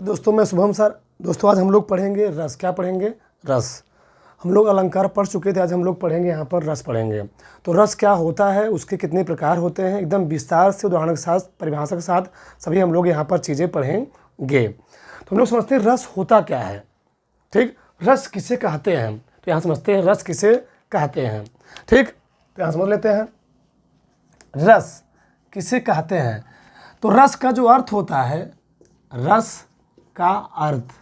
दोस्तों मैं शुभम सर। दोस्तों आज हम लोग पढ़ेंगे रस। क्या पढ़ेंगे? रस। हम लोग अलंकार पढ़ चुके थे, आज हम लोग पढ़ेंगे यहाँ पर रस पढ़ेंगे। तो रस क्या होता है, उसके कितने प्रकार होते हैं, एकदम विस्तार से उदाहरण के साथ, परिभाषा के साथ सभी हम लोग यहाँ पर चीज़ें पढ़ेंगे। तो हम लोग समझते हैं रस होता क्या है। ठीक, रस किसे कहते हैं, तो यहाँ समझते हैं रस किसे कहते हैं। ठीक, तो यहाँ समझ लेते हैं रस किसे कहते हैं। तो रस का जो अर्थ होता है, रस का अर्थ,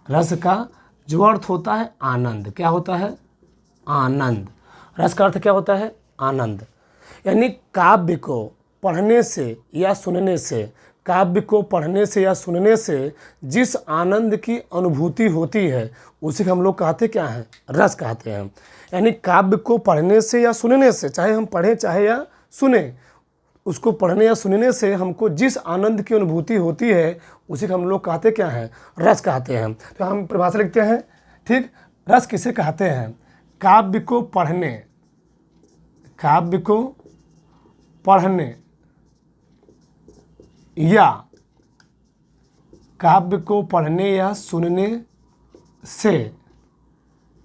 रस का जो अर्थ होता है आनंद। क्या होता है? आनंद। रस का अर्थ क्या होता है? आनंद। यानी काव्य को पढ़ने से या सुनने से, काव्य को पढ़ने से या सुनने से जिस आनंद की अनुभूति होती है उसे हम लोग कहते क्या हैं? रस कहते हैं। यानी काव्य को पढ़ने से या सुनने से, चाहे हम पढ़ें चाहे या सुने, उसको पढ़ने या सुनने से हमको जिस आनंद की अनुभूति होती है उसे हम लोग कहते क्या हैं? रस कहते हैं। तो हम परिभाषा लिखते हैं। ठीक, रस किसे कहते हैं? काव्य को पढ़ने, काव्य को पढ़ने या काव्य को पढ़ने या सुनने से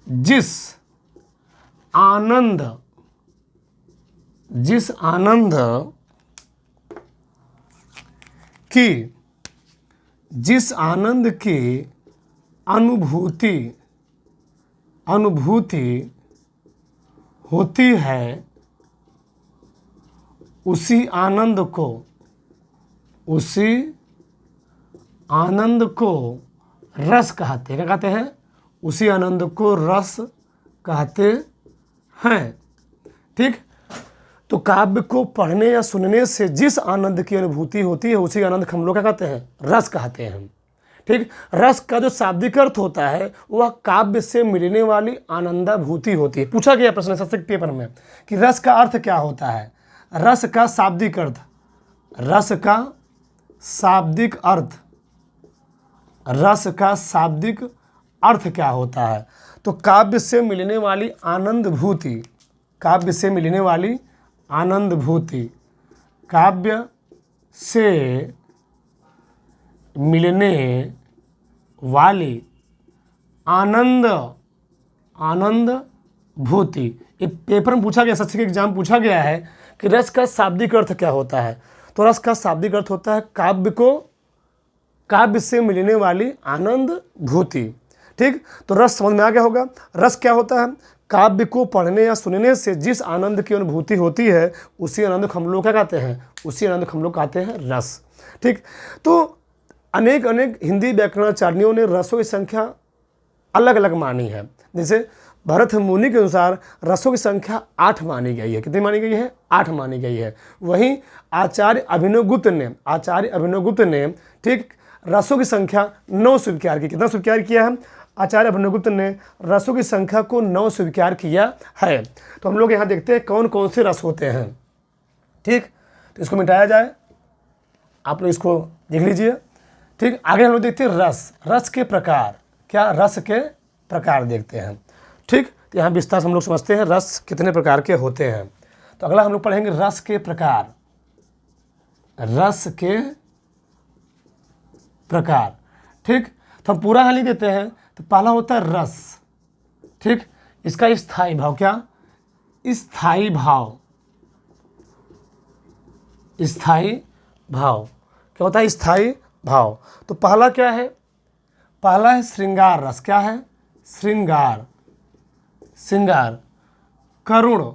जिस आनंद की अनुभूति होती है उसी आनंद को रस कहते हैं। क्या कहते हैं? उसी आनंद को रस कहते हैं। ठीक, तो काव्य को पढ़ने या सुनने से जिस आनंद की अनुभूति होती है उसी आनंद को हम लोग क्या कहते हैं? रस कहते हैं। ठीक, रस का जो शाब्दिक अर्थ होता है वह काव्य से मिलने वाली आनंदाभूति होती है। पूछा गया प्रश्न शास्त्र पेपर में कि रस का अर्थ क्या होता है। रस का शाब्दिक अर्थ, रस का शाब्दिक अर्थ, रस का शाब्दिक अर्थ क्या होता है? तो काव्य से मिलने वाली आनंदभूति, काव्य से मिलने वाली आनंदभूति, काव्य से मिलने वाली आनंदभूति। ये पेपर में पूछा गया, एसएससी के एग्जाम पूछा गया है कि रस का शाब्दिक अर्थ क्या होता है। तो रस का शाब्दिक अर्थ होता है काव्य से मिलने वाली आनंदभूति। ठीक, तो रस समझ में आ गया होगा। रस क्या होता है? काव्य को पढ़ने या सुनने से जिस आनंद की अनुभूति होती है उसी आनंद को हम लोग क्या कहते हैं? उसी आनंद को हम लोग कहते हैं रस। ठीक, तो अनेक हिंदी व्याकरणाचार्यों ने रसों की संख्या अलग अलग मानी है। जैसे भरत मुनि के अनुसार रसों की संख्या 8 मानी गई है। कितनी मानी गई है? 8 मानी गई है। वहीं आचार्य अभिनवगुप्त ने ठीक रसों की संख्या 9 स्वीकार की। कितना स्वीकार किया है? आचार्य अभिनवगुप्त ने रसों की संख्या को 9 स्वीकार किया है। तो हम लोग यहाँ देखते हैं कौन कौन से रस होते हैं। ठीक, तो इसको मिटाया जाए, आप लोग इसको देख लीजिए। ठीक, आगे हम लोग देखते हैं रस के प्रकार। क्या? रस के प्रकार देखते हैं। ठीक, तो यहाँ विस्तार से हम लोग समझते हैं रस कितने प्रकार के होते हैं। तो अगला हम लोग पढ़ेंगे रस के प्रकार। रस के प्रकार। ठीक, तो हम पूरा हाल ही देते हैं। तो पहला होता है रस। ठीक, इसका स्थायी भाव। क्या? स्थायी भाव। स्थायी भाव क्या होता है? स्थायी भाव। तो पहला क्या है? पहला है श्रृंगार रस। क्या है? श्रृंगार, करुण,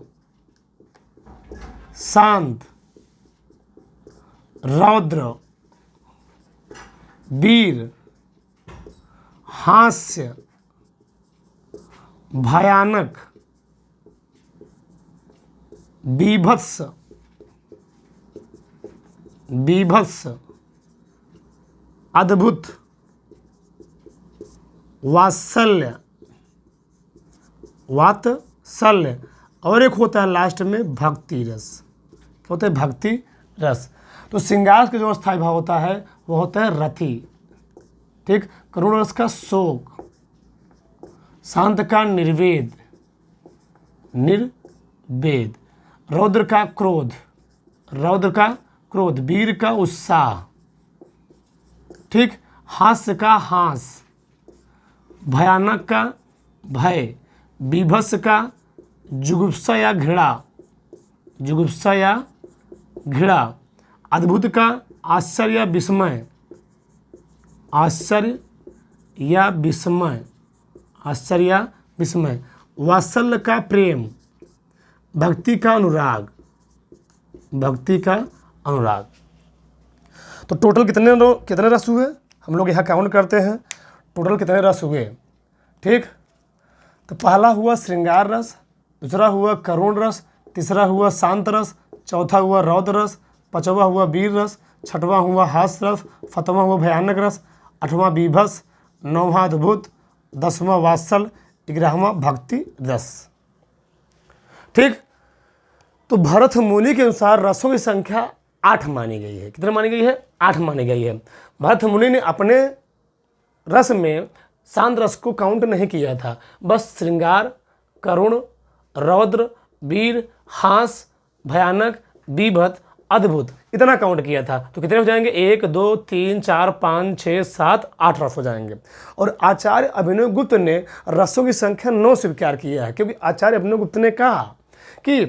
शांत, रौद्र, वीर, हास्य, भयानक, बीभत्स, अद्भुत, वात्सल्य, और एक होता है लास्ट में भक्ति रस। क्या होता है? भक्ति रस। तो श्रृंगार का जो स्थायी भाव होता है वो होता है रति। ठीक, करुण रस का शोक, शांत का निर्वेद, रौद्र का क्रोध, वीर का उत्साह, ठीक, हास्य का हास, भयानक का भय, बीभत्स का जुगुप्सा या घृणा, जुगुप्सा या घृणा, अद्भुत का आश्चर्य या विस्मय, आश्चर्य या विस्मय, आश्चर्य या विस्मय, वात्सल्य का प्रेम, भक्ति का अनुराग, भक्ति का अनुराग। तो टोटल कितने रस हुए हम लोग यहाँ काउंट करते हैं, टोटल कितने रस हुए। ठीक, तो पहला हुआ श्रृंगार रस, दूसरा हुआ करुण रस, तीसरा हुआ शांत रस, चौथा हुआ रौद्र रस, पांचवा हुआ वीर रस, छठवां हुआ हास्य रस, सातवां हुआ भयानक रस, आठवां बीभत्स, नौवां अद्भुत, 10वां वात्सल, 11वां भक्ति रस। ठीक, तो भरत मुनि के अनुसार रसों की संख्या 8 मानी गई है। कितने मानी गई है? 8 मानी गई है। भरत मुनि ने अपने रस में शांत रस को काउंट नहीं किया था, बस श्रृंगार, करुण, रौद्र, वीर, हास, भयानक, बीभत्स, अद्भुत इतना काउंट किया था। तो कितने हो जाएंगे? 1 2 3 4 5 6 7 8 रस हो जाएंगे। और आचार्य अभिनव गुप्त ने रसों की संख्या 9 स्वीकार किया है, क्योंकि आचार्य अभिनव गुप्त ने कहा कि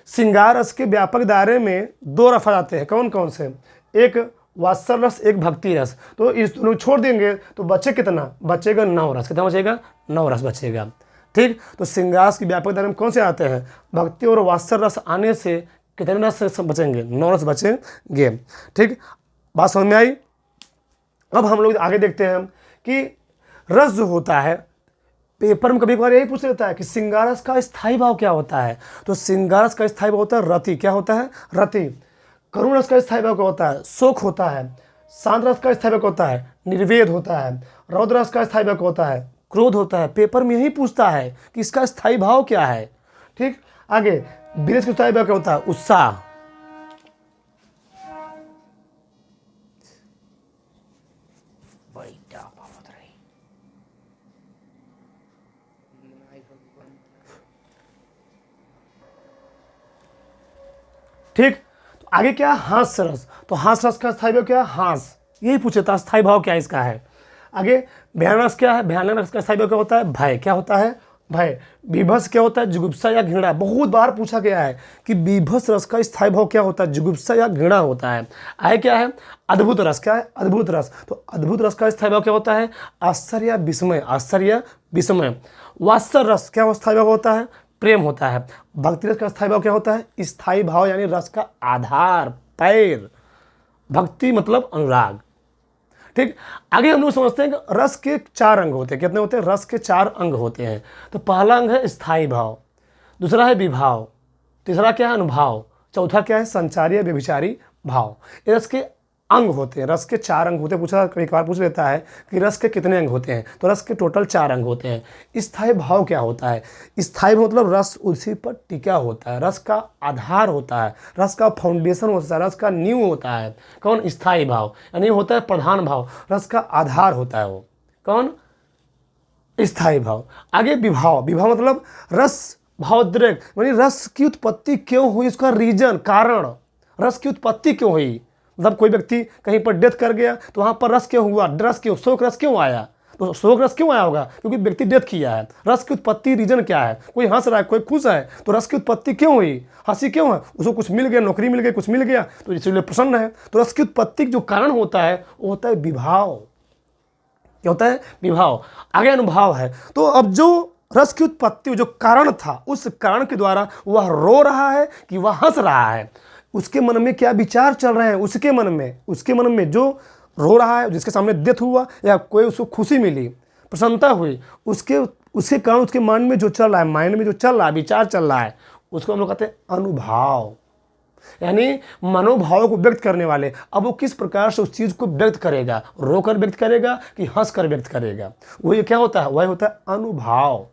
श्रृंगार रस के व्यापक दायरे में 2 रस आ जाते हैं। कौन कौन से? एक वात्सल रस, एक भक्ति रस। तो इस दोनों छोड़ देंगे तो बचे कितना? बचेगा 9 रस। कितना बचेगा? 9 रस बचेगा। ठीक, तो श्रृंगार रस के व्यापक दायरे में कौन से आते हैं? भक्ति और वात्सल रस आने से कितने रस बचेंगे? 9 रस बचेंगे। ठीक, बात समझ में आई? अब हम लोग आगे देखते हैं कि रस जो होता है, पेपर में कभी कभार यही पूछ लेता है कि श्रृंगार रस का स्थायी भाव क्या होता है। तो श्रृंगार रस का स्थायी भाव होता है रति। क्या होता है? रति। करुण रस का स्थायी भाव क्या होता है? शोक होता है। शांत रस का स्थायी भाव क्या होता है? निर्वेद होता है। रौद्र रस का स्थायी भाव क्या होता है? क्रोध होता है। पेपर में यही पूछता है कि इसका स्थायी भाव क्या है। ठीक, आगे वीर रस का स्थायी भाव क्या होता है? उत्साह। ठीक, तो आगे क्या? हास्य रस। तो हास्य रस का स्थायी भाव क्या है? हास। यही पूछे था स्थायी भाव क्या है इसका है। आगे भयानक रस क्या है? भयानक रस का स्थायी भाव क्या होता है? भय। क्या होता है? भय। बीभत्स क्या होता है? जुगुप्सा या घृणा। बहुत बार पूछा गया है कि बीभत्स रस का स्थायी भाव क्या होता है? जुगुप्सा या घृणा होता है। आगे क्या है? अद्भुत रस। क्या है? अद्भुत रस। तो अद्भुत रस का स्थायी भाव क्या होता है? आश्चर्य या विस्मय। आश्चर्य या विस्मय। वात्सल रस क्या स्थायी भाव होता है? प्रेम होता है। भक्ति रस का स्थायी भाव क्या होता है? स्थायी भाव यानी रस का आधार, पैर। भक्ति मतलब अनुराग। ठीक, आगे हम लोग समझते हैं कि रस के 4 अंग होते हैं। कितने होते हैं? रस के 4 अंग होते हैं। तो पहला अंग है स्थायी भाव, दूसरा है विभाव, तीसरा क्या है? अनुभाव, चौथा क्या है? संचारी या व्यभिचारी भाव। ये रस के अंग होते हैं। रस के 4 अंग होते हैं। पूछा कभी कभार पूछ लेता है कि रस के कितने अंग होते हैं? तो रस के टोटल 4 अंग होते हैं। स्थायी भाव क्या होता है? स्थायी मतलब रस उसी पर टिका होता है, रस का आधार होता है, रस का फाउंडेशन होता है, रस का नींव होता है। कौन? स्थायी भाव। यानी होता है प्रधान भाव, रस का आधार होता है वो। कौन? स्थायी भाव। आगे विभाव। विभाव मतलब रस भावोद्रेक, यानी रस की उत्पत्ति क्यों हुई, उसका रीजन, कारण। रस की उत्पत्ति क्यों हुई? मतलब कोई व्यक्ति कहीं पर डेथ कर गया तो वहाँ पर रस क्यों हुआ? रस क्यों? शोक रस क्यों आया? तो शोक रस क्यों आया होगा? क्योंकि व्यक्ति डेथ किया है। रस की उत्पत्ति रीजन क्या है? कोई हंस रहा है, कोई खुश है, तो रस की उत्पत्ति क्यों हुई? हंसी क्यों है? उसको कुछ मिल गया, नौकरी मिल गई, कुछ मिल गया, तो इसलिए प्रसन्न है। तो रस की उत्पत्ति जो कारण होता है वो होता है विभाव। क्या होता है? विभाव। आगे अनुभाव है। तो अब जो रस की उत्पत्ति जो कारण था, उस कारण के द्वारा वह रो रहा है कि वह हंस रहा है, उसके मन में क्या विचार चल रहे हैं, उसके मन में जो रो रहा है, जिसके सामने डेथ हुआ या कोई उसको खुशी मिली, प्रसन्नता हुई, उसके कारण उसके मन में जो चल रहा है, माइंड में जो चल रहा है, विचार चल रहा है, उसको हम लोग कहते हैं अनुभाव। यानी मनोभाव को व्यक्त करने वाले। अब वो किस प्रकार से उस चीज़ को व्यक्त करेगा? रोकर व्यक्त करेगा कि हंस कर व्यक्त करेगा? वही क्या होता है? वही होता है अनुभाव।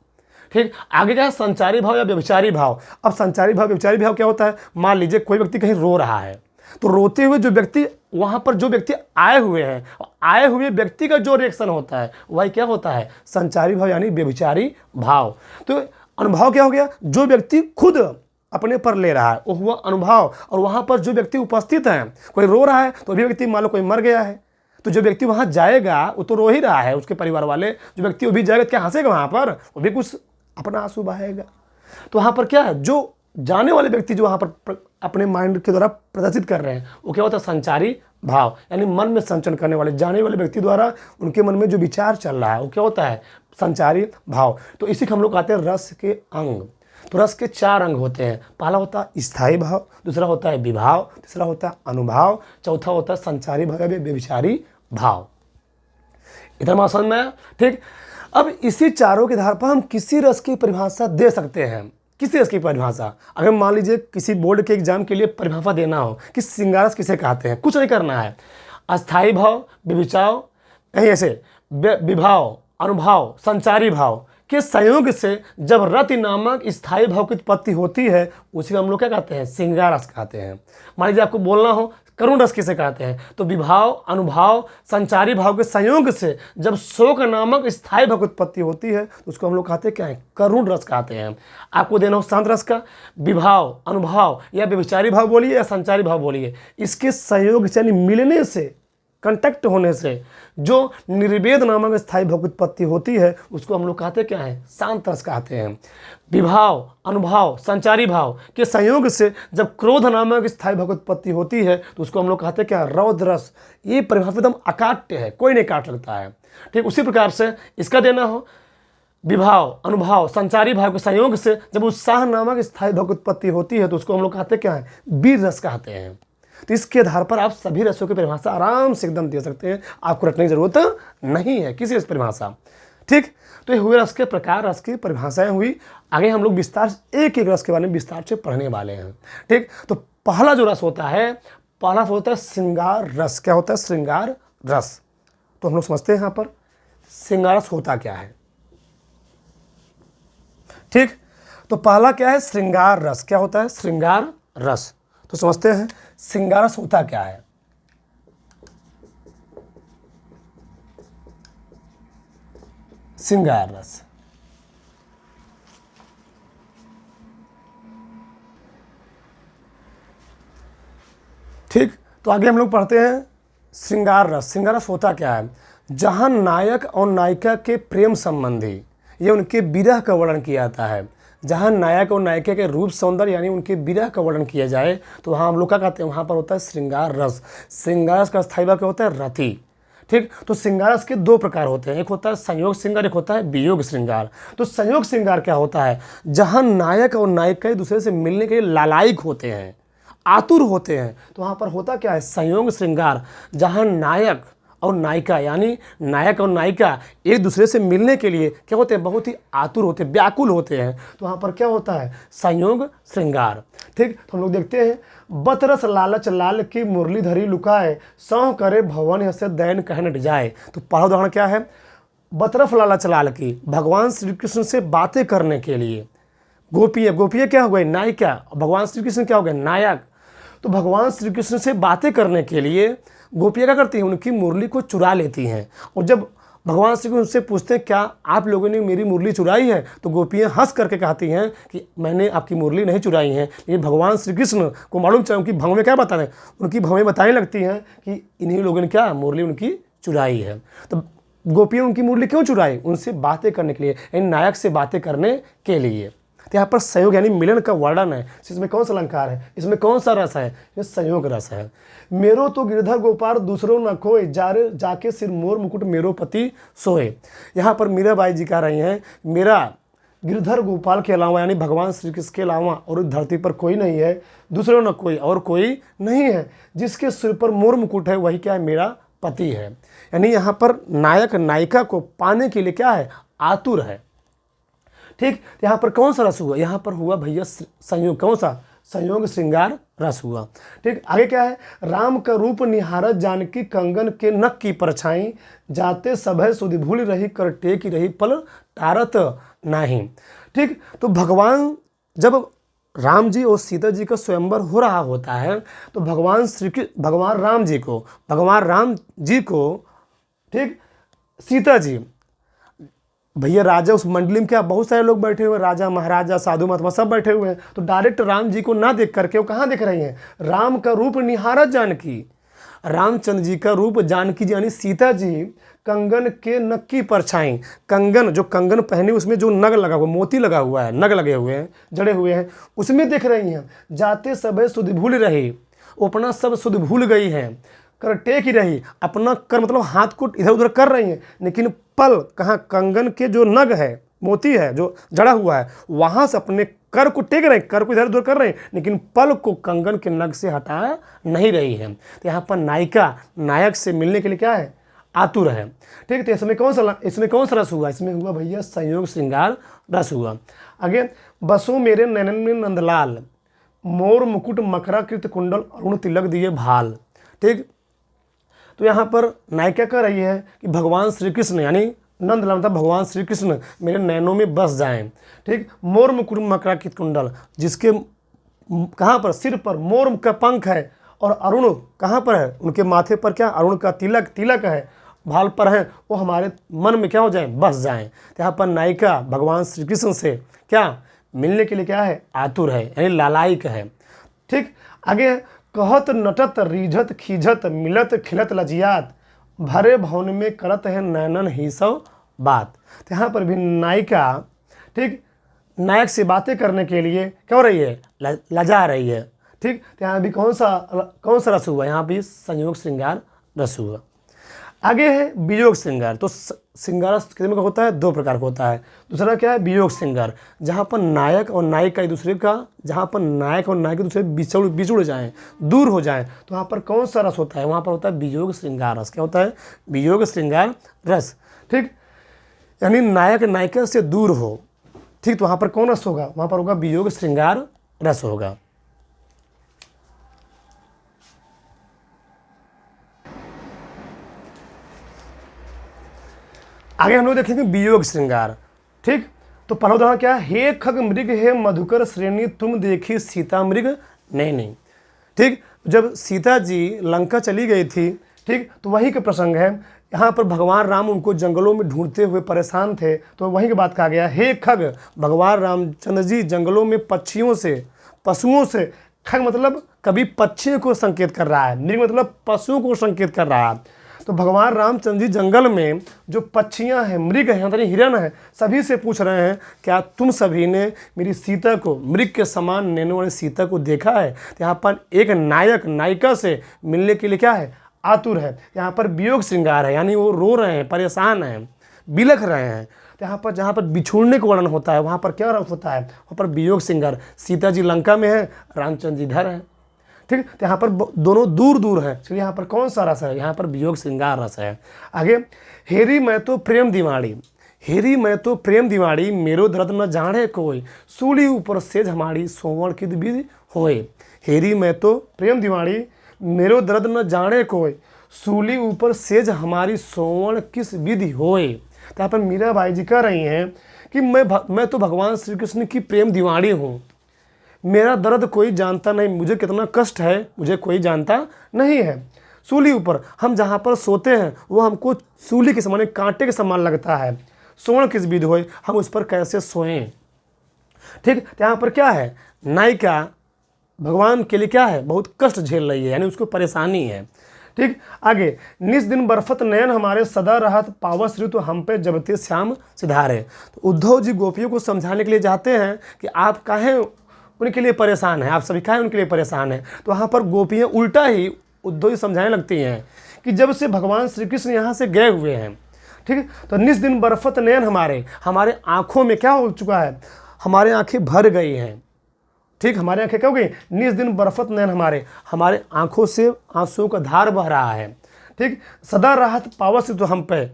ठीक, आगे क्या है? संचारी भाव या व्यभिचारी भाव। अब संचारी भाव, व्यभिचारी भाव क्या होता है? मान लीजिए कोई व्यक्ति कहीं रो रहा है, तो रोते हुए जो व्यक्ति वहां पर जो व्यक्ति आए हुए हैं, आए हुए व्यक्ति का जो रिएक्शन होता है वही क्या होता है? संचारी भाव यानी व्यभिचारी भाव। तो अनुभव क्या हो गया? जो व्यक्ति खुद अपने पर ले रहा है वो हुआ अनुभव। और वहां पर जो व्यक्ति उपस्थित है, कोई रो रहा है तो अभी व्यक्ति मान लो कोई मर गया है, तो जो व्यक्ति वहाँ जाएगा वो तो रो ही रहा है, उसके परिवार वाले, जो व्यक्ति वो भी जाएगा तो क्या हंसेगा वहाँ पर, वो भी कुछ अपना आंसू बहाएगा। तो वहाँ पर क्या है, जो जाने वाले व्यक्ति जो वहाँ पर अपने माइंड के द्वारा प्रदर्शित कर रहे हैं वो क्या होता है, संचारी भाव, यानी मन में संचरण करने वाले जाने वाले व्यक्ति द्वारा उनके मन में जो विचार चल रहा है वो क्या होता है, संचारी भाव। तो इसी को हम लोग कहते हैं रस के अंग। तो रस के 4 अंग होते हैं। पहला होता है स्थायी भाव, दूसरा होता है विभाव, तीसरा होता है अनुभाव, चौथा होता है संचारी भाव या व्यभिचारी भाव। इधर बात समझ में आया? ठीक। अब इसी चारों के आधार पर हम किसी रस की परिभाषा दे सकते हैं। किसी रस की परिभाषा, अगर मान लीजिए किसी बोर्ड के एग्जाम के लिए परिभाषा देना हो कि श्रृंगार रस किसे कहते हैं, कुछ नहीं करना है, अस्थायी भाव, व्यभिचार, ऐसे विभाव, अनुभाव, संचारी भाव के संयोग से जब रति नामक स्थायी भाव की उत्पत्ति होती है उसी को हम लोग क्या कहते हैं, श्रृंगार रस कहते हैं। मान लीजिए आपको बोलना हो करुण रस किसे कहते हैं, तो विभाव, अनुभाव, संचारी भाव के संयोग से जब शोक नामक स्थायी भाव की उत्पत्ति होती है तो उसको हम लोग कहते हैं क्या है, करुण रस कहते हैं। आपको देना हो शांत रस का, विभाव, अनुभाव या व्यभिचारी भाव बोलिए या संचारी भाव बोलिए, इसके संयोग से यानी मिलने से, कंटैक्ट होने से जो निर्वेद नामक स्थायी भाव की उत्पत्ति होती है उसको हम लोग कहते क्या है, शांत रस कहते हैं। विभाव, अनुभाव, संचारी भाव के संयोग से जब क्रोध नामक स्थायी भाव की उत्पत्ति होती है तो उसको हम लोग कहते क्या, रौद्र रस। ये परिभाषा एकदम अकाट्य है, कोई नहीं काट सकता है। ठीक, उसी प्रकार से इसका देना हो विभाव, अनुभाव, संचारी भाव के संयोग से जब उत्साह नामक स्थायी भाव की उत्पत्ति होती है तो उसको हम लोग कहते क्या है, वीर रस कहते हैं। तो इसके आधार पर आप सभी रसों की परिभाषा आराम से एकदम दे सकते हैं, आपको रटने की जरूरत नहीं है किसी रस परिभाषा। ठीक, तो ये हुए रस के प्रकार, रस की परिभाषाएं हुई। आगे हम लोग विस्तार एक एक रस के बारे में विस्तार से पढ़ने वाले हैं। ठीक, तो पहला जो रस होता है, पहला होता है श्रृंगार रस। क्या होता है, श्रृंगार रस। तो हम लोग समझते हैं यहाँ पर श्रृंगार रस होता क्या है। ठीक, तो पहला क्या है, श्रृंगार रस। क्या होता है, श्रृंगार रस। तो समझते हैं श्रृंगार रस होता क्या है। श्रृंगार रस, ठीक, तो आगे हम लोग पढ़ते हैं श्रृंगार रस। श्रृंगार रस होता क्या है, जहां नायक और नायिका के प्रेम संबंधी ये उनके विरह का वर्णन किया जाता है। जहाँ नायक और नायिका के रूप सौंदर्य यानी उनके विरह का वर्णन किया जाए तो वहाँ हम लोग क्या कहते हैं, वहाँ पर होता है श्रृंगार रस। श्रृंगार रस का स्थायी भाव क्या होता है, रति। ठीक, तो श्रृंगार रस के 2 प्रकार होते हैं, एक होता है संयोग श्रृंगार, एक होता है वियोग श्रृंगार। तो संयोग श्रृंगार क्या होता है, जहाँ नायक और नायिका एक दूसरे से मिलने के लिए लालायिक होते हैं, आतुर होते हैं, तो वहाँ पर होता क्या है, संयोग श्रृंगार। जहाँ नायक और नायिका यानी नायक और नायिका एक दूसरे से मिलने के लिए क्या होते हैं, बहुत ही आतुर होते हैं, व्याकुल होते हैं, तो वहाँ पर क्या होता है, संयोग श्रृंगार। ठीक, तो हम लोग देखते हैं, बतरस लालच लाल की मुरली धरी लुकाए, सौं करे भवन हसे दैन कह न जाए। तो पहला उदाहरण क्या है, बतरफ लालच लाल की, भगवान श्री कृष्ण से बातें करने के लिए गोपियाँ, गोपियाँ क्या हो गए, नायिका, भगवान श्री कृष्ण क्या हो गए, नायक। तो भगवान श्री कृष्ण से बातें करने के लिए गोपियाँ क्या करती हैं, उनकी मुरली को चुरा लेती हैं। और जब भगवान श्री कृष्ण उनसे पूछते हैं क्या आप लोगों ने मेरी मुरली चुराई है, तो गोपियाँ हंस करके कहती हैं कि मैंने आपकी मुरली नहीं चुराई है। लेकिन भगवान श्री कृष्ण को मालूम चला, उनकी भवें क्या बताने, उनकी भवें बताने लगती हैं कि इन्हीं लोगों ने क्या मुरली उनकी चुराई है। तो गोपियाँ उनकी मुरली क्यों चुराई, उनसे बातें करने के लिए, यानी नायक से बातें करने के लिए। तो यहाँ पर संयोग यानी मिलन का वर्णन है। इसमें कौन सा अलंकार है, इसमें कौन सा रस है, ये संयोग रस है। मेरो तो गिरधर गोपाल दूसरों न खोए, जाके सिर मोर मुकुट मेरो पति सोए। यहाँ पर मीराबाई जी कह रही हैं, मेरा गिरधर गोपाल के अलावा यानी भगवान श्री कृष्ण के अलावा और धरती पर कोई नहीं है, दूसरों न कोई और कोई नहीं है, जिसके सिर पर मोर मुकुट है वही क्या है, मेरा पति है। यानी यहाँ पर नायक नायिका को पाने के लिए क्या है, आतुर है। ठीक, यहाँ पर कौन सा रस हुआ, यहाँ पर हुआ भैया संयोग, कौन सा, संयोग श्रृंगार रस हुआ। ठीक, आगे क्या है, राम का रूप निहारत जानकी कंगन के नक की परछाई, जाते सभय सुधि भूल रही कर टेकी रही पल टारत नहीं। ठीक, तो भगवान जब राम जी और सीता जी का स्वयंवर हो रहा होता है तो भगवान राम जी को ठीक सीता जी, भैया राजा उस मंडली में क्या बहुत सारे लोग बैठे हुए हैं, राजा महाराजा साधु महात्मा सब बैठे हुए हैं, तो डायरेक्ट राम जी को ना देख करके वो कहाँ देख रही हैं, राम का रूप निहारत जानकी, रामचंद्र जी का रूप जानकी जी यानी सीता जी कंगन के नग की परछाई, कंगन जो कंगन पहने उसमें जो नग लगा हुआ, मोती लगा हुआ है, नग लगे हुए हैं, जड़े हुए हैं, उसमें देख रही हैं। जाते समय सुध भूल रही, वो अपना सब सुध भूल गई हैं। कर टेक ही रही, अपना कर मतलब हाथ को इधर उधर कर रही हैं, लेकिन पल कहाँ कंगन के जो नग है, मोती है जो जड़ा हुआ है, वहाँ से अपने कर को टेक रहे हैं, कर को इधर उधर कर रहे हैं, लेकिन पल को कंगन के नग से हटा नहीं रही है। तो यहाँ पर नायिका नायक से मिलने के लिए क्या है, आतुर है। ठीक, तो इसमें कौन सा रस हुआ, इसमें हुआ भैया संयोग श्रृंगार रस हुआ। आगे, बसो मेरे नैनन में नंदलाल, मोर मुकुट मकरा कृत कुंडल अरुण तिलक दिए भाल। ठीक, तो यहाँ पर नायिका कह रही है कि भगवान श्री कृष्ण यानी नंदलाल मतलब भगवान श्री कृष्ण मेरे नैनों में बस जाएं। ठीक, मोर मुकुट मकरा कृत कुंडल, जिसके कहाँ पर, सिर पर मोर का पंख है, और अरुण कहाँ पर है, उनके माथे पर क्या अरुण का तिलक है, भाल पर है, वो हमारे मन में क्या हो जाए, बस जाएं। तो यहाँ पर नायिका भगवान श्री कृष्ण से क्या मिलने के लिए क्या है, आतुर है यानी लालायिक है। ठीक, आगे, कहत नटत रीझत खीझत मिलत खिलत लजियात, भरे भवन में करत है नैनन ही सब बात। तो यहाँ पर भी नायिका ठीक नायक से बातें करने के लिए क्या हो रही है, लजा रही है। ठीक, तो यहाँ भी कौन सा रस हुआ, यहाँ भी संयोग श्रृंगार रस हुआ। आगे है वियोग श्रृंगार। तो श्रृंगार कितने का होता है, 2 प्रकार का होता है। दूसरा क्या है, वियोग श्रृंगार, जहाँ पर नायक और नायिका एक दूसरे का, जहाँ पर नायक और नायिका दूसरे बिछुड़ जाएं, दूर हो जाएं, तो वहाँ पर कौन सा रस होता है, वहाँ पर होता है वियोग श्रृंगार रस। क्या होता है, वियोग श्रृंगार रस। ठीक, यानी नायक नायिका से दूर हो। ठीक, तो वहाँ पर कौन रस होगा, वहाँ पर होगा वियोग श्रृंगार रस होगा। आगे हम लोग देखेंगे वियोग श्रृंगार। ठीक, तो पहला उदाहरण क्या है, हे खग मृग हे मधुकर श्रेणी तुम देखी सीता मृग नैनी। ठीक, जब सीता जी लंका चली गई थी, ठीक, तो वही का प्रसंग है। यहाँ पर भगवान राम उनको जंगलों में ढूंढते हुए परेशान थे, तो वहीं की बात कहा गया, हे खग, भगवान रामचंद्र जी जंगलों में पक्षियों से, पशुओं से, खग मतलब कभी पक्षियों को संकेत कर रहा है, मृग मतलब पशुओं को संकेत कर रहा है। तो भगवान रामचंद्र जी जंगल में जो पक्षियां हैं, मृग हैं, यानी हिरन है, सभी से पूछ रहे हैं, क्या तुम सभी ने मेरी सीता को, मृग के समान नैनों वाली सीता को देखा है। तो यहाँ पर एक नायक नायिका से मिलने के लिए क्या है, आतुर है। यहाँ पर वियोग श्रृंगार है, यानी वो रो रहे हैं, परेशान हैं, बिलख रहे हैं। तो यहाँ पर जहाँ पर बिछुड़ने का वर्णन होता है, वहाँ पर क्या होता है, वहाँ पर वियोग श्रृंगार। सीता जी लंका में है, रामचंद्र जी इधर हैं। ठीक, तो यहाँ पर दोनों दूर दूर हैं। चलिए यहाँ पर कौन सा रस है, यहाँ पर वियोग श्रृंगार रस है। आगे, हेरी मैं तो प्रेम दीवाड़ी, हेरी मैं तो प्रेम दीवाड़ी, मेरो दर्द न जाने कोई, सूली ऊपर सेज हमारी सोवण किद विधि होए। हेरी मैं तो प्रेम दीवाड़ी, मेरो दर्द न जाने कोई, सूली ऊपर सेज हमारी सोवण किस विधि होए। तो यहाँ पर मीराबाई जी कह रही हैं कि मैं तो भगवान श्री कृष्ण की प्रेम दीवाड़ी हूँ, मेरा दर्द कोई जानता नहीं, मुझे कितना कष्ट है मुझे कोई जानता नहीं है। सूली ऊपर, हम जहाँ पर सोते हैं वो हमको सूली के समान, कांटे के समान लगता है। सोवण किस विधि होए, हम उस पर कैसे सोएं। ठीक, तो यहाँ पर क्या है, नायिका भगवान के लिए क्या है, बहुत कष्ट झेल रही है, यानी उसको परेशानी है। ठीक, आगे, निस दिन बर्फत नयन हमारे सदा रहत पावस ऋतु हम पे जबते श्याम सिधारे। तो उद्धव जी गोपियों को समझाने के लिए चाहते हैं कि आप काहे उनके लिए परेशान हैं, आप सभी काहे उनके लिए परेशान हैं। तो वहाँ पर गोपियाँ उल्टा ही उद्धव जी समझाने लगती हैं कि जब से भगवान श्री कृष्ण यहाँ से गए हुए हैं, ठीक, तो निस दिन बर्फत नयन हमारे आँखों में क्या हो चुका है, हमारे आँखें भर गई हैं। ठीक, हमारे आँखें क्या हो गई, निस दिन बर्फत नयन हमारे आँखों से आंसुओं का धार बह रहा है। ठीक, सदा राहत पावस तो हम पे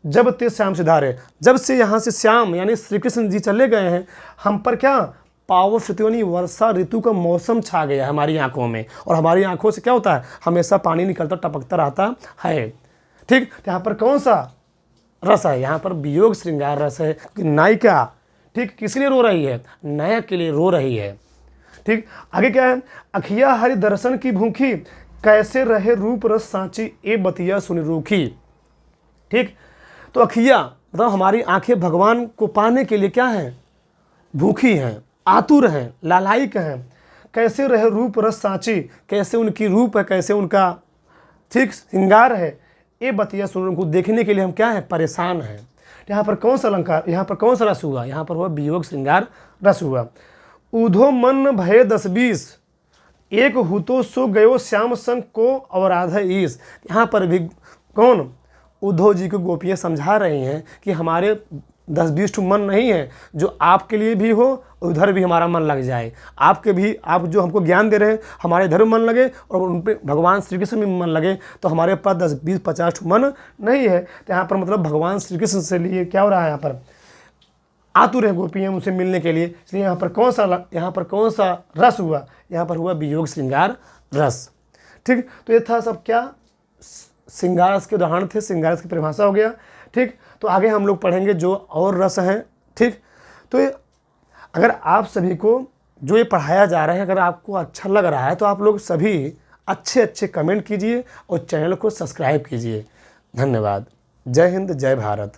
जब ते श्याम सिधारे, जब से यहाँ से श्याम यानी श्री कृष्ण जी चले गए हैं, हम पर क्या पावस ऋतु यानी वर्षा ऋतु का मौसम छा गया है हमारी आंखों में, और हमारी आंखों से क्या होता है, हमेशा पानी निकलता टपकता रहता है। ठीक, तो यहाँ पर कौन सा रस है, यहाँ पर वियोग श्रृंगार रस है कि नायिका ठीक किस लिए रो रही है, नायक के लिए रो रही है। ठीक, आगे क्या है, अखिया हरि दर्शन की भूखी, कैसे रहे रूप रस सांची ए बतिया सुन रूखी। ठीक, तो अखिया मतलब हमारी आंखें भगवान को पाने के लिए क्या है, भूखी हैं, आतुर हैं, लालायिक हैं। कैसे रहे रूप रस सांची, कैसे उनकी रूप है, कैसे उनका ठीक, श्रृंगार है। ये बतिया सुन को देखने के लिए हम क्या हैं, परेशान हैं। यहाँ पर कौन सा अलंकार, यहाँ पर कौन सा रस हुआ, यहाँ पर हुआ वियोग श्रृंगार रस हुआ। ऊधो मन भय 10-20 एक हुतो सो गयो श्याम संग को अवराध ईस। यहाँ पर भी कौन, उद्धव जी को गोपियाँ समझा रही हैं कि हमारे 10-20 मन नहीं है, जो आपके लिए भी हो उधर भी हमारा मन लग जाए। आपके भी, आप जो हमको ज्ञान दे रहे हैं हमारे इधर मन लगे और उन पर भगवान श्री कृष्ण में मन लगे, तो हमारे पास 10-20-50 मन नहीं है। तो यहाँ पर मतलब भगवान श्री कृष्ण से लिए क्या हो रहा है, यहाँ पर आतुर है गोपियाँ उनसे मिलने के लिए। इसलिए यहाँ पर कौन सा रस हुआ, यहाँ पर हुआ वियोग श्रृंगार रस। ठीक, तो ये था सब क्या, श्रृंगार रस के उदाहरण थे, श्रृंगार रस की परिभाषा हो गया। ठीक, तो आगे हम लोग पढ़ेंगे जो और रस हैं। ठीक, तो ये अगर आप सभी को जो ये पढ़ाया जा रहा है अगर आपको अच्छा लग रहा है तो आप लोग सभी अच्छे कमेंट कीजिए और चैनल को सब्सक्राइब कीजिए। धन्यवाद। जय हिंद, जय भारत।